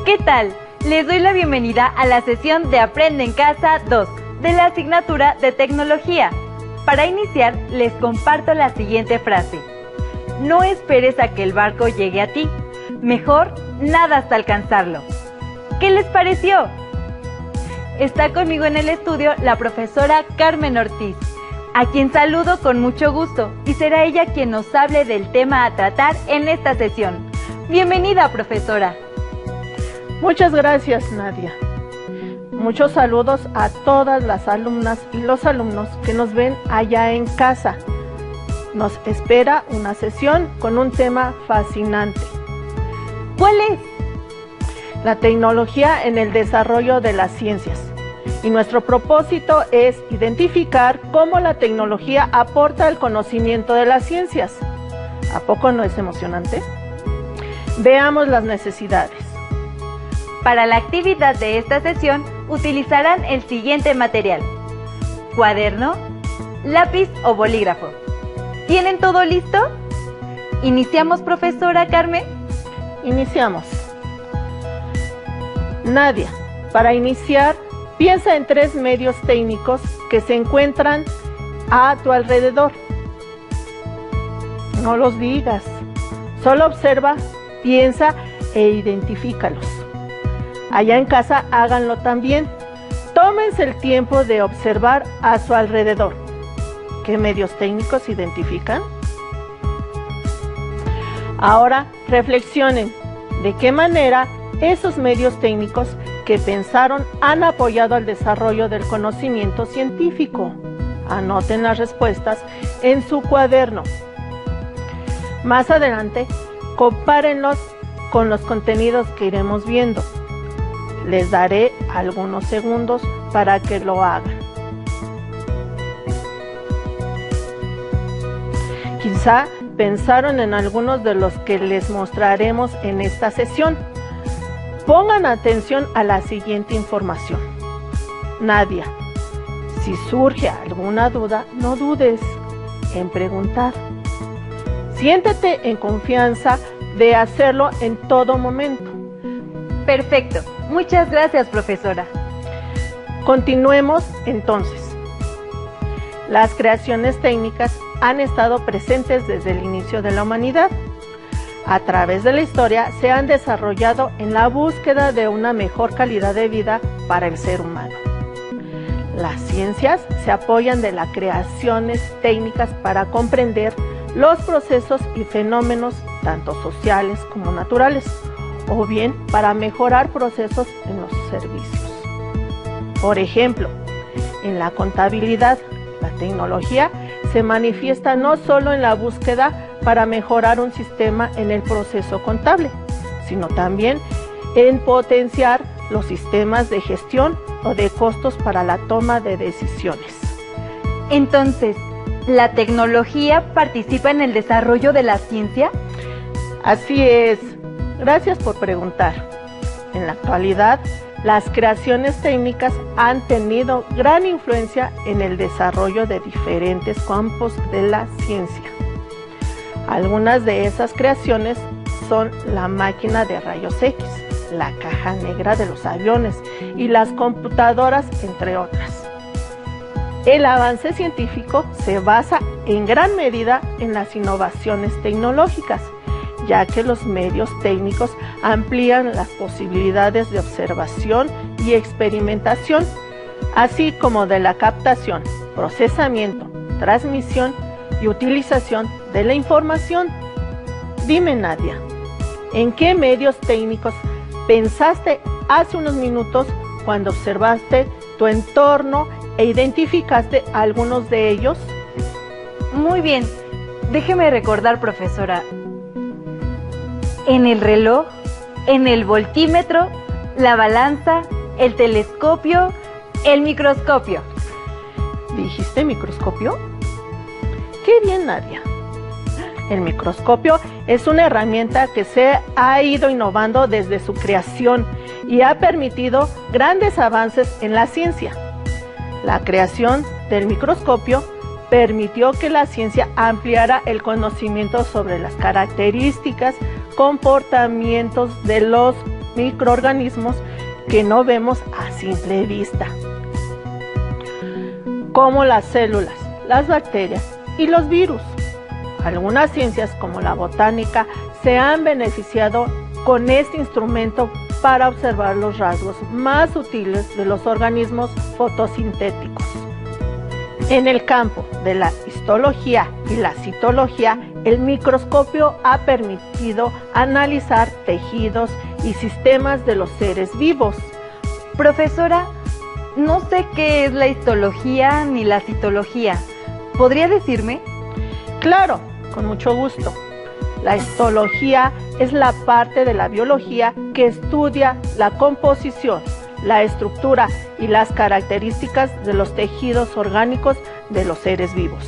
¿Qué tal? Les doy la bienvenida a la sesión de Aprende en Casa 2 de la asignatura de Tecnología. Para iniciar, les comparto la siguiente frase. No esperes a que el barco llegue a ti. Mejor, nada hasta alcanzarlo. ¿Qué les pareció? Está conmigo en el estudio la profesora Carmen Ortiz, a quien saludo con mucho gusto, y será ella quien nos hable del tema a tratar en esta sesión. Bienvenida, profesora. Muchas gracias, Nadia. Muchos saludos a todas las alumnas y los alumnos que nos ven allá en casa. Nos espera una sesión con un tema fascinante. ¿Cuál es? La tecnología en el desarrollo de las ciencias. Y nuestro propósito es identificar cómo la tecnología aporta al conocimiento de las ciencias. ¿A poco no es emocionante? Veamos las necesidades. Para la actividad de esta sesión utilizarán el siguiente material: cuaderno, lápiz o bolígrafo. ¿Tienen todo listo? ¿Iniciamos, profesora Carmen? Iniciamos. Nadia, para iniciar, piensa en 3 medios técnicos que se encuentran a tu alrededor. No los digas, solo observa, piensa e identifícalos. Allá en casa háganlo también. Tómense el tiempo de observar a su alrededor. ¿Qué medios técnicos identifican? Ahora reflexionen de qué manera esos medios técnicos que pensaron han apoyado al desarrollo del conocimiento científico. Anoten las respuestas en su cuaderno. Más adelante, compárenlos con los contenidos que iremos viendo. Les daré algunos segundos para que lo hagan. Quizá pensaron en algunos de los que les mostraremos en esta sesión. Pongan atención a la siguiente información. Nadia, si surge alguna duda, no dudes en preguntar. Siéntete en confianza de hacerlo en todo momento. Perfecto. Muchas gracias, profesora. Continuemos entonces. Las creaciones técnicas han estado presentes desde el inicio de la humanidad. A través de la historia se han desarrollado en la búsqueda de una mejor calidad de vida para el ser humano. Las ciencias se apoyan de las creaciones técnicas para comprender los procesos y fenómenos tanto sociales como naturales, o bien para mejorar procesos en los servicios. Por ejemplo, en la contabilidad, la tecnología se manifiesta no solo en la búsqueda para mejorar un sistema en el proceso contable, sino también en potenciar los sistemas de gestión o de costos para la toma de decisiones. Entonces, ¿la tecnología participa en el desarrollo de la ciencia? Así es. Gracias por preguntar. En la actualidad, las creaciones técnicas han tenido gran influencia en el desarrollo de diferentes campos de la ciencia. Algunas de esas creaciones son la máquina de rayos X, la caja negra de los aviones y las computadoras, entre otras. El avance científico se basa en gran medida en las innovaciones tecnológicas, ya que los medios técnicos amplían las posibilidades de observación y experimentación, así como de la captación, procesamiento, transmisión y utilización de la información. Dime, Nadia, ¿en qué medios técnicos pensaste hace unos minutos cuando observaste tu entorno e identificaste algunos de ellos? Muy bien. Déjeme recordar, profesora. En el reloj, en el voltímetro, la balanza, el telescopio, el microscopio. ¿Dijiste microscopio? ¡Qué bien, Nadia! El microscopio es una herramienta que se ha ido innovando desde su creación y ha permitido grandes avances en la ciencia. La creación del microscopio permitió que la ciencia ampliara el conocimiento sobre las características, comportamientos de los microorganismos que no vemos a simple vista, como las células, las bacterias y los virus. Algunas ciencias, como la botánica, se han beneficiado con este instrumento para observar los rasgos más sutiles de los organismos fotosintéticos. En el campo de la histología y la citología, el microscopio ha permitido analizar tejidos y sistemas de los seres vivos. Profesora, no sé qué es la histología ni la citología. ¿Podría decirme? Claro, con mucho gusto. La histología es la parte de la biología que estudia la composición, la estructura y las características de los tejidos orgánicos de los seres vivos.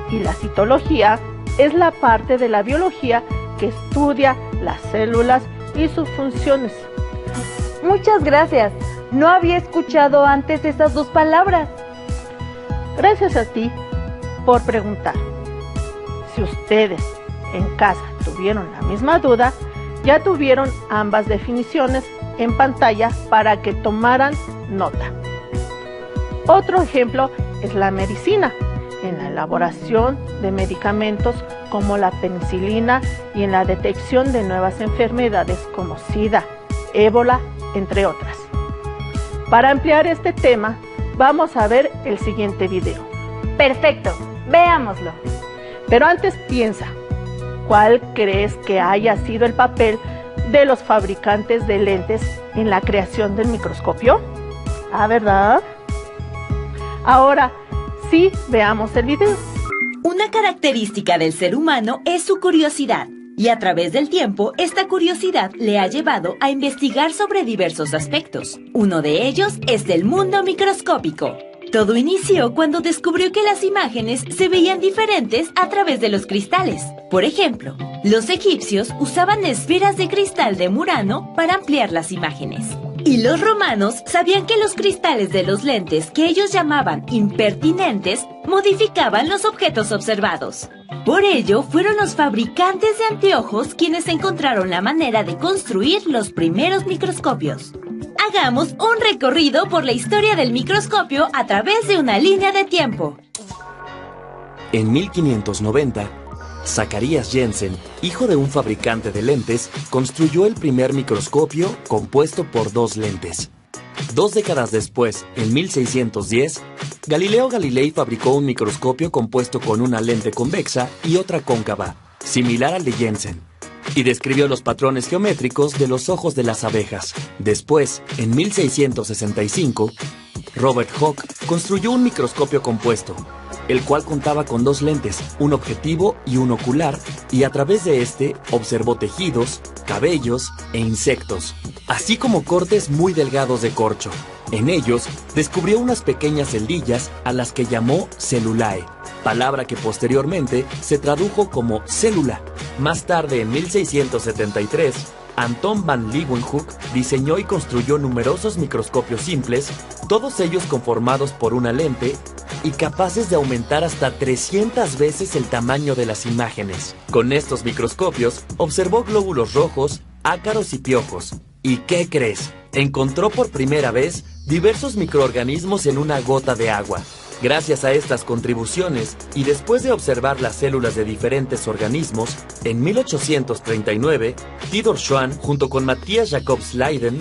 Y la citología es la parte de la biología que estudia las células y sus funciones. Muchas gracias. No había escuchado antes esas dos palabras. Gracias a ti por preguntar. Si ustedes en casa tuvieron la misma duda, ya tuvieron ambas definiciones en pantalla para que tomaran nota. Otro ejemplo es la medicina, en la elaboración de medicamentos como la penicilina y en la detección de nuevas enfermedades como SIDA, ébola, entre otras. Para ampliar este tema, vamos a ver el siguiente video. Perfecto, veámoslo. Pero antes piensa, ¿cuál crees que haya sido el papel de los fabricantes de lentes en la creación del microscopio? ¿Ah, verdad? Ahora sí, veamos el video. Una característica del ser humano es su curiosidad, y a través del tiempo, esta curiosidad le ha llevado a investigar sobre diversos aspectos. Uno de ellos es el mundo microscópico. Todo inició cuando descubrió que las imágenes se veían diferentes a través de los cristales. Por ejemplo, los egipcios usaban esferas de cristal de Murano para ampliar las imágenes. Y los romanos sabían que los cristales de los lentes, que ellos llamaban impertinentes, modificaban los objetos observados. Por ello, fueron los fabricantes de anteojos quienes encontraron la manera de construir los primeros microscopios. Hagamos un recorrido por la historia del microscopio a través de una línea de tiempo. En 1590, Zacharias Jensen, hijo de un fabricante de lentes, construyó el primer microscopio compuesto por dos lentes. 2 décadas después, en 1610, Galileo Galilei fabricó un microscopio compuesto con una lente convexa y otra cóncava, similar al de Jensen, y describió los patrones geométricos de los ojos de las abejas. Después, en 1665, Robert Hooke construyó un microscopio compuesto, el cual contaba con 2 lentes, un objetivo y un ocular, y a través de este observó tejidos, cabellos e insectos, así como cortes muy delgados de corcho. En ellos descubrió unas pequeñas celdillas a las que llamó cellulae, palabra que posteriormente se tradujo como célula. Más tarde, en 1673, Anton van Leeuwenhoek diseñó y construyó numerosos microscopios simples, todos ellos conformados por una lente y capaces de aumentar hasta 300 veces el tamaño de las imágenes. Con estos microscopios observó glóbulos rojos, ácaros y piojos. ¿Y qué crees? Encontró por primera vez diversos microorganismos en una gota de agua. Gracias a estas contribuciones, y después de observar las células de diferentes organismos, en 1839, Theodor Schwann, junto con Matthias Jacobs Leiden,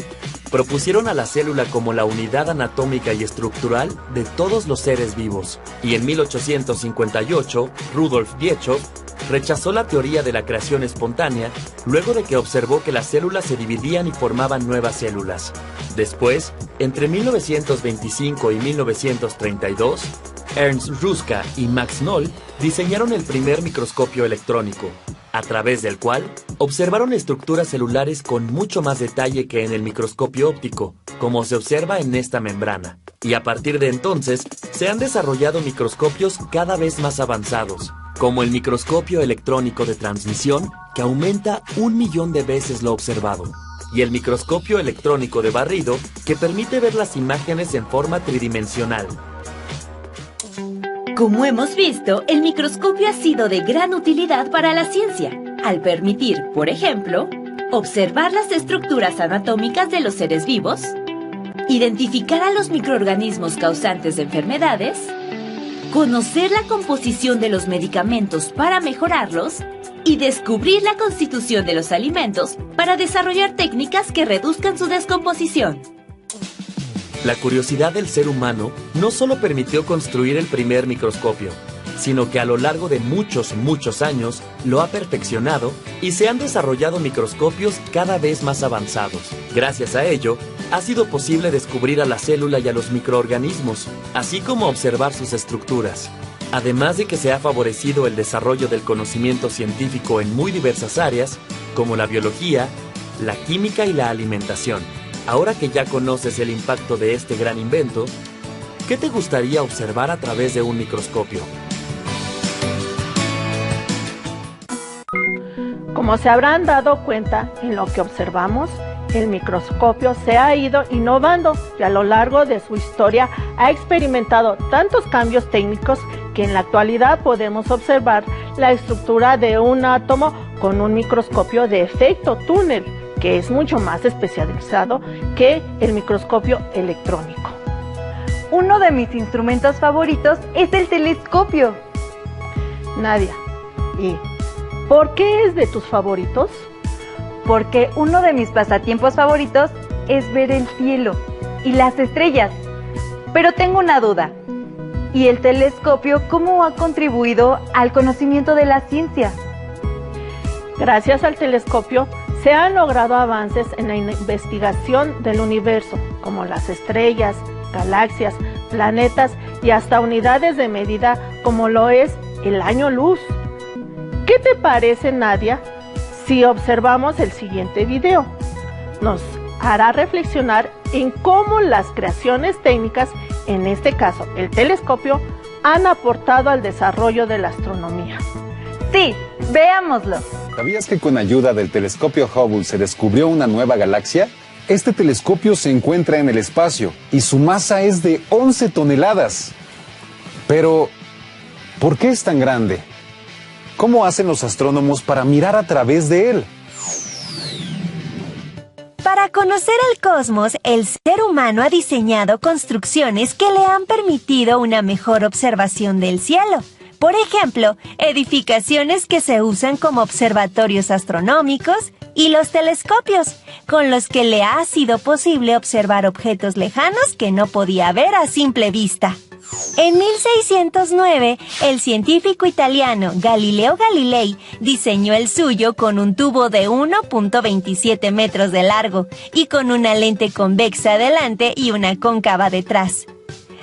propusieron a la célula como la unidad anatómica y estructural de todos los seres vivos. Y en 1858, Rudolf Virchow rechazó la teoría de la creación espontánea luego de que observó que las células se dividían y formaban nuevas células. Después, entre 1925 y 1932, Ernst Ruska y Max Noll diseñaron el primer microscopio electrónico, a través del cual observaron estructuras celulares con mucho más detalle que en el microscopio óptico, como se observa en esta membrana. Y a partir de entonces, se han desarrollado microscopios cada vez más avanzados, como el microscopio electrónico de transmisión, que aumenta 1.000.000 de veces lo observado, y el microscopio electrónico de barrido, que permite ver las imágenes en forma tridimensional. Como hemos visto, el microscopio ha sido de gran utilidad para la ciencia, al permitir, por ejemplo, observar las estructuras anatómicas de los seres vivos, identificar a los microorganismos causantes de enfermedades, conocer la composición de los medicamentos para mejorarlos y descubrir la constitución de los alimentos para desarrollar técnicas que reduzcan su descomposición. La curiosidad del ser humano no solo permitió construir el primer microscopio, sino que a lo largo de muchos años lo ha perfeccionado y se han desarrollado microscopios cada vez más avanzados. Gracias a ello, ha sido posible descubrir a la célula y a los microorganismos, así como observar sus estructuras. Además de que se ha favorecido el desarrollo del conocimiento científico en muy diversas áreas, como la biología, la química y la alimentación. Ahora que ya conoces el impacto de este gran invento, ¿qué te gustaría observar a través de un microscopio? Como se habrán dado cuenta en lo que observamos, el microscopio se ha ido innovando y a lo largo de su historia ha experimentado tantos cambios técnicos que en la actualidad podemos observar la estructura de un átomo con un microscopio de efecto túnel, que es mucho más especializado que el microscopio electrónico. Uno de mis instrumentos favoritos es el telescopio. Nadia, ¿y por qué es de tus favoritos? Porque uno de mis pasatiempos favoritos es ver el cielo y las estrellas. Pero tengo una duda. ¿Y el telescopio cómo ha contribuido al conocimiento de la ciencia? Gracias al telescopio se han logrado avances en la investigación del universo, como las estrellas, galaxias, planetas y hasta unidades de medida como lo es el año luz. ¿Qué te parece, Nadia, si observamos el siguiente video? Nos hará reflexionar en cómo las creaciones técnicas, en este caso el telescopio, han aportado al desarrollo de la astronomía. Sí, veámoslo. ¿Sabías que con ayuda del telescopio Hubble se descubrió una nueva galaxia? Este telescopio se encuentra en el espacio y su masa es de 11 toneladas. Pero, ¿por qué es tan grande? ¿Cómo hacen los astrónomos para mirar a través de él? Para conocer el cosmos, el ser humano ha diseñado construcciones que le han permitido una mejor observación del cielo. Por ejemplo, edificaciones que se usan como observatorios astronómicos y los telescopios, con los que le ha sido posible observar objetos lejanos que no podía ver a simple vista. En 1609, el científico italiano Galileo Galilei diseñó el suyo con un tubo de 1.27 metros de largo y con una lente convexa delante y una cóncava detrás.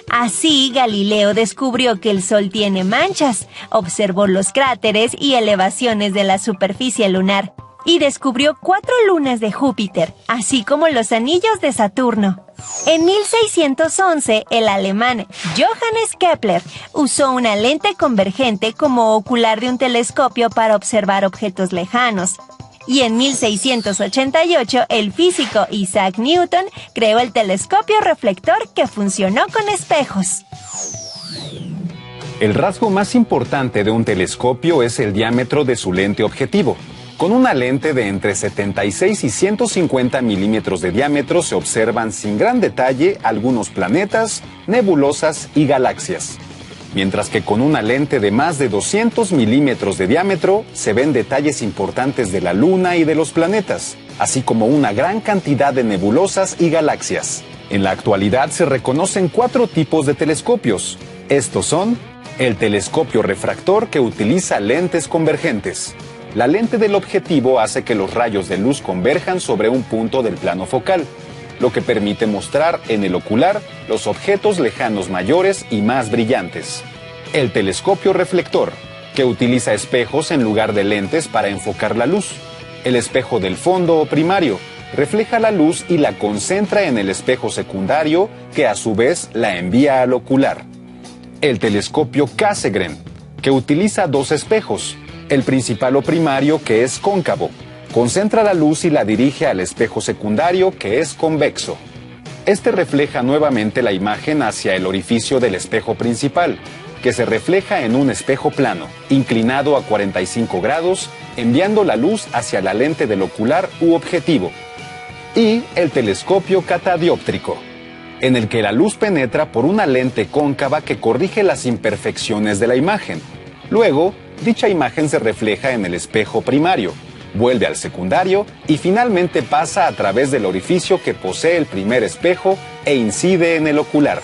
Así, Galileo descubrió que el Sol tiene manchas, observó los cráteres y elevaciones de la superficie lunar, y descubrió 4 lunas de Júpiter, así como los anillos de Saturno. En 1611, el alemán Johannes Kepler usó una lente convergente como ocular de un telescopio para observar objetos lejanos. Y en 1688, el físico Isaac Newton creó el telescopio reflector que funcionó con espejos. El rasgo más importante de un telescopio es el diámetro de su lente objetivo. Con una lente de entre 76 y 150 milímetros de diámetro se observan sin gran detalle algunos planetas, nebulosas y galaxias. Mientras que con una lente de más de 200 milímetros de diámetro se ven detalles importantes de la Luna y de los planetas, así como una gran cantidad de nebulosas y galaxias. En la actualidad se reconocen 4 tipos de telescopios. Estos son el telescopio refractor, que utiliza lentes convergentes. La lente del objetivo hace que los rayos de luz converjan sobre un punto del plano focal, lo que permite mostrar en el ocular los objetos lejanos mayores y más brillantes. El telescopio reflector, que utiliza espejos en lugar de lentes para enfocar la luz. El espejo del fondo o primario refleja la luz y la concentra en el espejo secundario, que a su vez la envía al ocular. El telescopio Cassegrain, que utiliza 2 espejos. El principal o primario, que es cóncavo, concentra la luz y la dirige al espejo secundario, que es convexo. Este refleja nuevamente la imagen hacia el orificio del espejo principal, que se refleja en un espejo plano, inclinado a 45 grados enviando la luz hacia la lente del ocular u objetivo. Y el telescopio catadióptrico, en el que la luz penetra por una lente cóncava que corrige las imperfecciones de la imagen. Luego, dicha imagen se refleja en el espejo primario, vuelve al secundario y finalmente pasa a través del orificio que posee el primer espejo e incide en el ocular.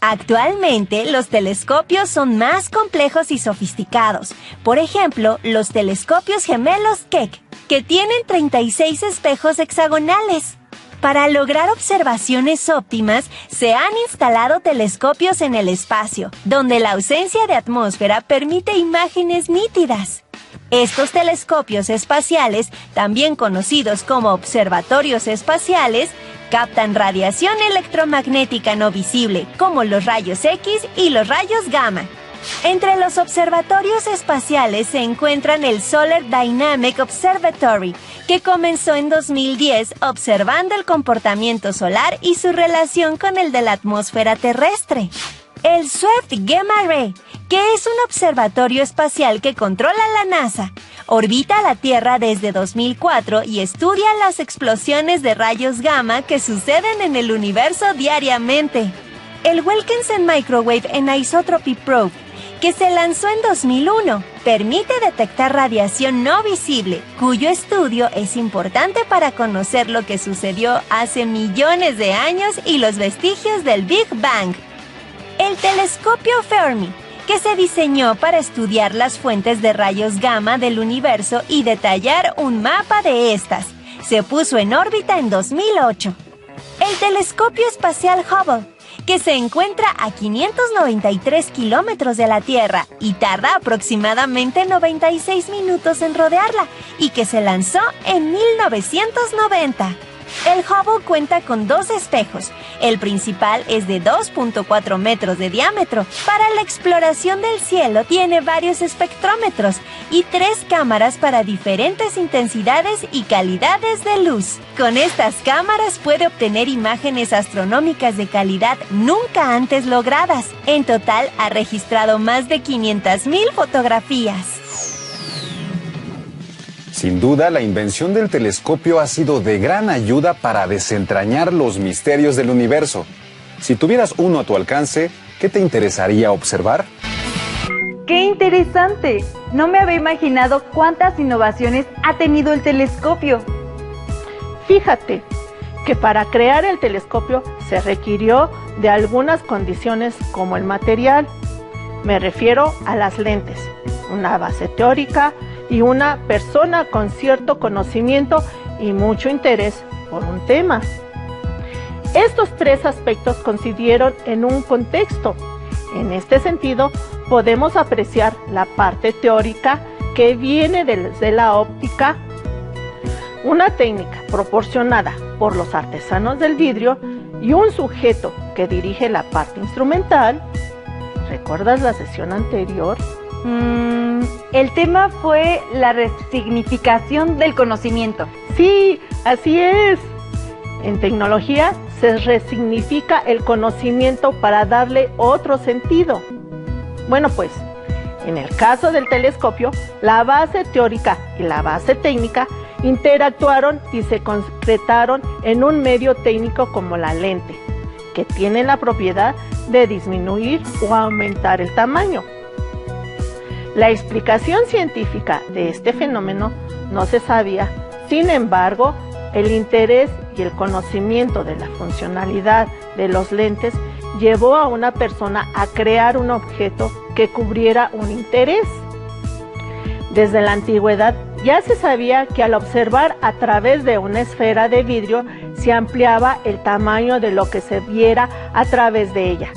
Actualmente, los telescopios son más complejos y sofisticados. Por ejemplo, los telescopios gemelos Keck, que tienen 36 espejos hexagonales. Para lograr observaciones óptimas, se han instalado telescopios en el espacio, donde la ausencia de atmósfera permite imágenes nítidas. Estos telescopios espaciales, también conocidos como observatorios espaciales, captan radiación electromagnética no visible, como los rayos X y los rayos gamma. Entre los observatorios espaciales se encuentran el Solar Dynamic Observatory, que comenzó en 2010 observando el comportamiento solar y su relación con el de la atmósfera terrestre. El Swift Gamma Ray, que es un observatorio espacial que controla la NASA, orbita la Tierra desde 2004 y estudia las explosiones de rayos gamma que suceden en el universo diariamente. El Wilkinson Microwave Anisotropy Probe, que se lanzó en 2001, permite detectar radiación no visible, cuyo estudio es importante para conocer lo que sucedió hace millones de años y los vestigios del Big Bang. El telescopio Fermi, que se diseñó para estudiar las fuentes de rayos gamma del universo y detallar un mapa de estas, se puso en órbita en 2008. El telescopio espacial Hubble, que se encuentra a 593 kilómetros de la Tierra y tarda aproximadamente 96 minutos en rodearla, y que se lanzó en 1990. El Hubble cuenta con 2 espejos. El principal es de 2.4 metros de diámetro. Para la exploración del cielo tiene varios espectrómetros y 3 cámaras para diferentes intensidades y calidades de luz. Con estas cámaras puede obtener imágenes astronómicas de calidad nunca antes logradas. En total ha registrado más de 500,000 fotografías. Sin duda, la invención del telescopio ha sido de gran ayuda para desentrañar los misterios del universo. Si tuvieras uno a tu alcance, ¿qué te interesaría observar? ¡Qué interesante! No me había imaginado cuántas innovaciones ha tenido el telescopio. Fíjate que para crear el telescopio se requirió de algunas condiciones como el material. Me refiero a las lentes, una base teórica y una persona con cierto conocimiento y mucho interés por un tema. Estos 3 aspectos coincidieron en un contexto. En este sentido, podemos apreciar la parte teórica que viene desde la óptica, una técnica proporcionada por los artesanos del vidrio y un sujeto que dirige la parte instrumental. ¿Recuerdas la sesión anterior? El tema fue la resignificación del conocimiento. Sí, así es. En tecnología se resignifica el conocimiento para darle otro sentido. Bueno, pues, en el caso del telescopio, la base teórica y la base técnica interactuaron y se concretaron en un medio técnico como la lente, que tiene la propiedad de disminuir o aumentar el tamaño. La explicación científica de este fenómeno no se sabía. Sin embargo, el interés y el conocimiento de la funcionalidad de los lentes llevó a una persona a crear un objeto que cubriera un interés. Desde la antigüedad ya se sabía que al observar a través de una esfera de vidrio se ampliaba el tamaño de lo que se viera a través de ella.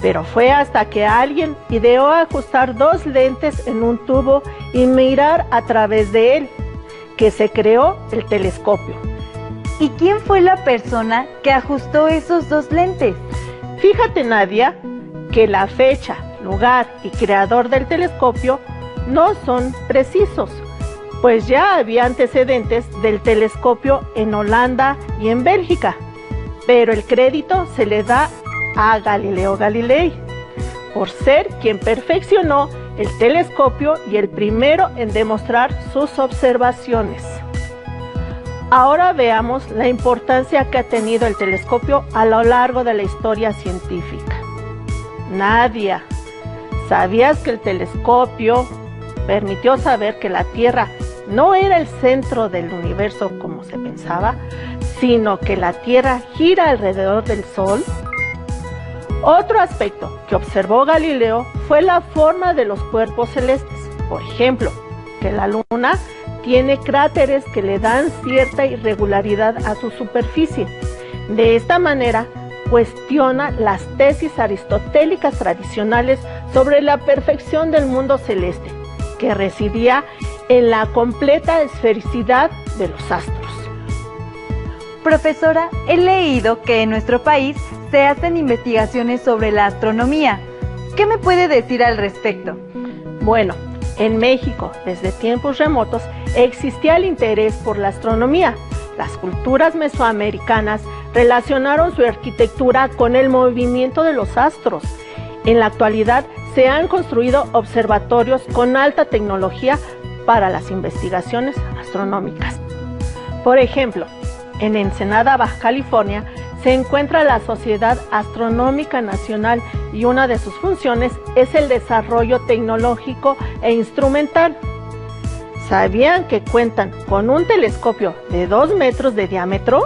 Pero fue hasta que alguien ideó ajustar 2 lentes en un tubo y mirar a través de él, que se creó el telescopio. ¿Y quién fue la persona que ajustó esos 2 lentes? Fíjate, Nadia, que la fecha, lugar y creador del telescopio no son precisos, pues ya había antecedentes del telescopio en Holanda y en Bélgica, pero el crédito se le da a Galileo Galilei, por ser quien perfeccionó el telescopio y el primero en demostrar sus observaciones. Ahora veamos la importancia que ha tenido el telescopio a lo largo de la historia científica. Nadia, ¿sabías que el telescopio permitió saber que la Tierra no era el centro del universo como se pensaba, sino que la Tierra gira alrededor del Sol? Otro aspecto que observó Galileo fue la forma de los cuerpos celestes. Por ejemplo, que la Luna tiene cráteres que le dan cierta irregularidad a su superficie. De esta manera, cuestiona las tesis aristotélicas tradicionales sobre la perfección del mundo celeste, que residía en la completa esfericidad de los astros. Profesora, he leído que en nuestro país se hacen investigaciones sobre la astronomía. ¿Qué me puede decir al respecto? Bueno, en México, desde tiempos remotos, existía el interés por la astronomía. Las culturas mesoamericanas relacionaron su arquitectura con el movimiento de los astros. En la actualidad, se han construido observatorios con alta tecnología para las investigaciones astronómicas. Por ejemplo, en Ensenada, Baja California, se encuentra la Sociedad Astronómica Nacional y una de sus funciones es el desarrollo tecnológico e instrumental. ¿Sabían que cuentan con un telescopio de 2 metros de diámetro?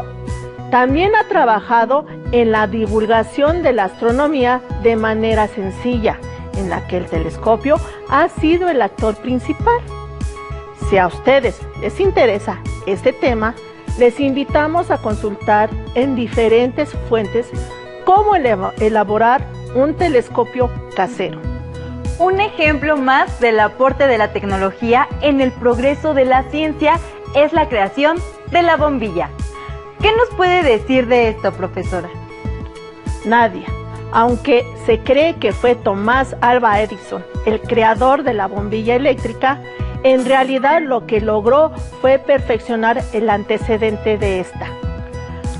También ha trabajado en la divulgación de la astronomía de manera sencilla, en la que el telescopio ha sido el actor principal. Si a ustedes les interesa este tema, les invitamos a consultar en diferentes fuentes cómo elaborar un telescopio casero. Un ejemplo más del aporte de la tecnología en el progreso de la ciencia es la creación de la bombilla. ¿Qué nos puede decir de esto, profesora? Nadia, aunque se cree que fue Thomas Alva Edison el creador de la bombilla eléctrica, en realidad lo que logró fue perfeccionar el antecedente de esta.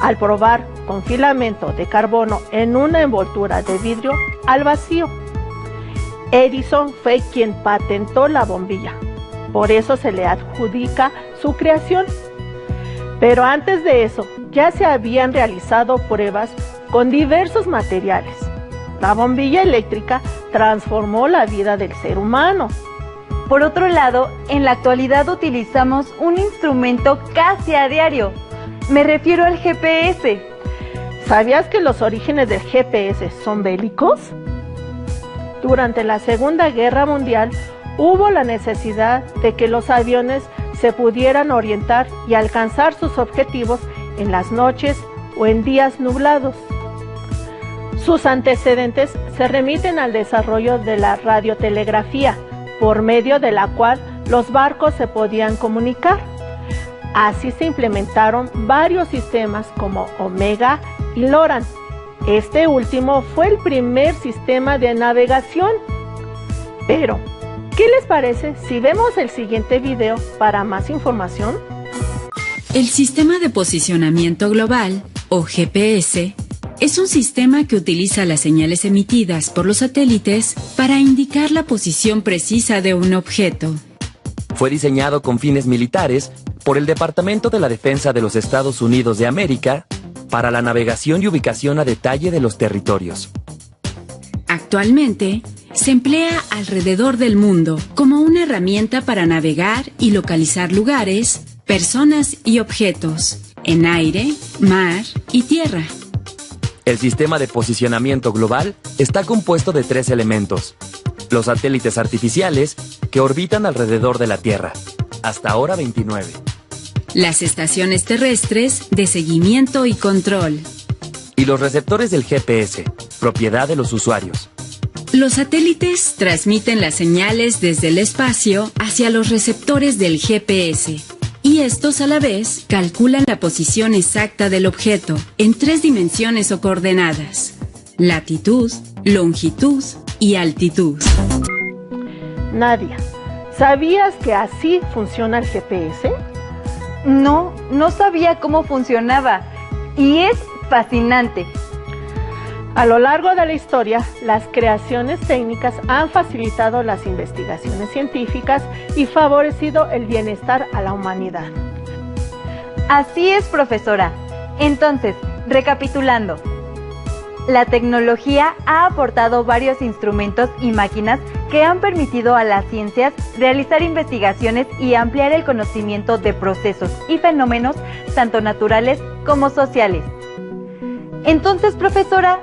Al probar con filamento de carbono en una envoltura de vidrio al vacío, Edison fue quien patentó la bombilla. Por eso se le adjudica su creación. Pero antes de eso, ya se habían realizado pruebas con diversos materiales. La bombilla eléctrica transformó la vida del ser humano. Por otro lado, en la actualidad utilizamos un instrumento casi a diario. Me refiero al GPS. ¿Sabías que los orígenes del GPS son bélicos? Durante la Segunda Guerra Mundial hubo la necesidad de que los aviones se pudieran orientar y alcanzar sus objetivos en las noches o en días nublados. Sus antecedentes se remiten al desarrollo de la radiotelegrafía, por medio de la cual los barcos se podían comunicar. Así se implementaron varios sistemas como Omega y Loran. Este último fue el primer sistema de navegación. Pero, ¿qué les parece si vemos el siguiente video para más información? El Sistema de Posicionamiento Global, o GPS, es un sistema que utiliza las señales emitidas por los satélites para indicar la posición precisa de un objeto. Fue diseñado con fines militares por el Departamento de la Defensa de los Estados Unidos de América para la navegación y ubicación a detalle de los territorios. Actualmente, se emplea alrededor del mundo como una herramienta para navegar y localizar lugares, personas y objetos, en aire, mar y tierra. El sistema de posicionamiento global está compuesto de 3 elementos: los satélites artificiales que orbitan alrededor de la Tierra, hasta ahora 29. Las estaciones terrestres de seguimiento y control. Y los receptores del GPS, propiedad de los usuarios. Los satélites transmiten las señales desde el espacio hacia los receptores del GPS. Y estos a la vez calculan la posición exacta del objeto en 3 dimensiones o coordenadas: latitud, longitud y altitud. Nadia, ¿sabías que así funciona el GPS? No sabía cómo funcionaba y es fascinante. A lo largo de la historia, las creaciones técnicas han facilitado las investigaciones científicas y favorecido el bienestar a la humanidad. Así es, profesora. Entonces, recapitulando. La tecnología ha aportado varios instrumentos y máquinas que han permitido a las ciencias realizar investigaciones y ampliar el conocimiento de procesos y fenómenos tanto naturales como sociales. Entonces, profesora,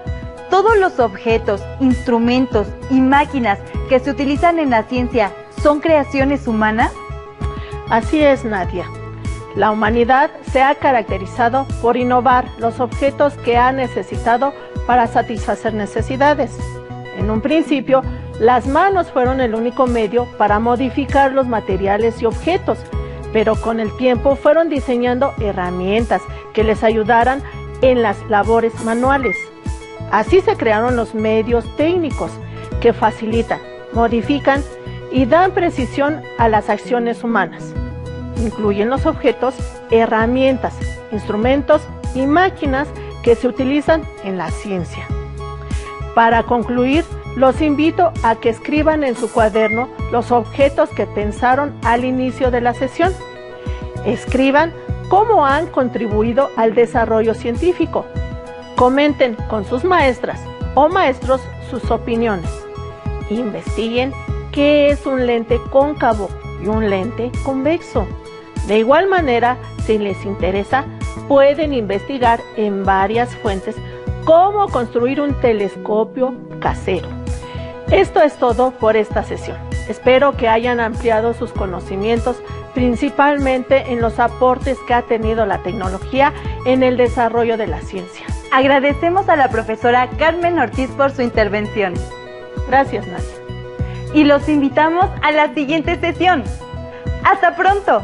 ¿todos los objetos, instrumentos y máquinas que se utilizan en la ciencia son creaciones humanas? Así es, Nadia. La humanidad se ha caracterizado por innovar los objetos que ha necesitado para satisfacer necesidades. En un principio, las manos fueron el único medio para modificar los materiales y objetos, pero con el tiempo fueron diseñando herramientas que les ayudaran en las labores manuales. Así se crearon los medios técnicos que facilitan, modifican y dan precisión a las acciones humanas. Incluyen los objetos, herramientas, instrumentos y máquinas que se utilizan en la ciencia. Para concluir, los invito a que escriban en su cuaderno los objetos que pensaron al inicio de la sesión. Escriban cómo han contribuido al desarrollo científico. Comenten con sus maestras o maestros sus opiniones. Investiguen qué es un lente cóncavo y un lente convexo. De igual manera, si les interesa, pueden investigar en varias fuentes cómo construir un telescopio casero. Esto es todo por esta sesión. Espero que hayan ampliado sus conocimientos, principalmente en los aportes que ha tenido la tecnología en el desarrollo de la ciencia. Agradecemos a la profesora Carmen Ortiz por su intervención. Gracias, Nadia. Y los invitamos a la siguiente sesión. ¡Hasta pronto!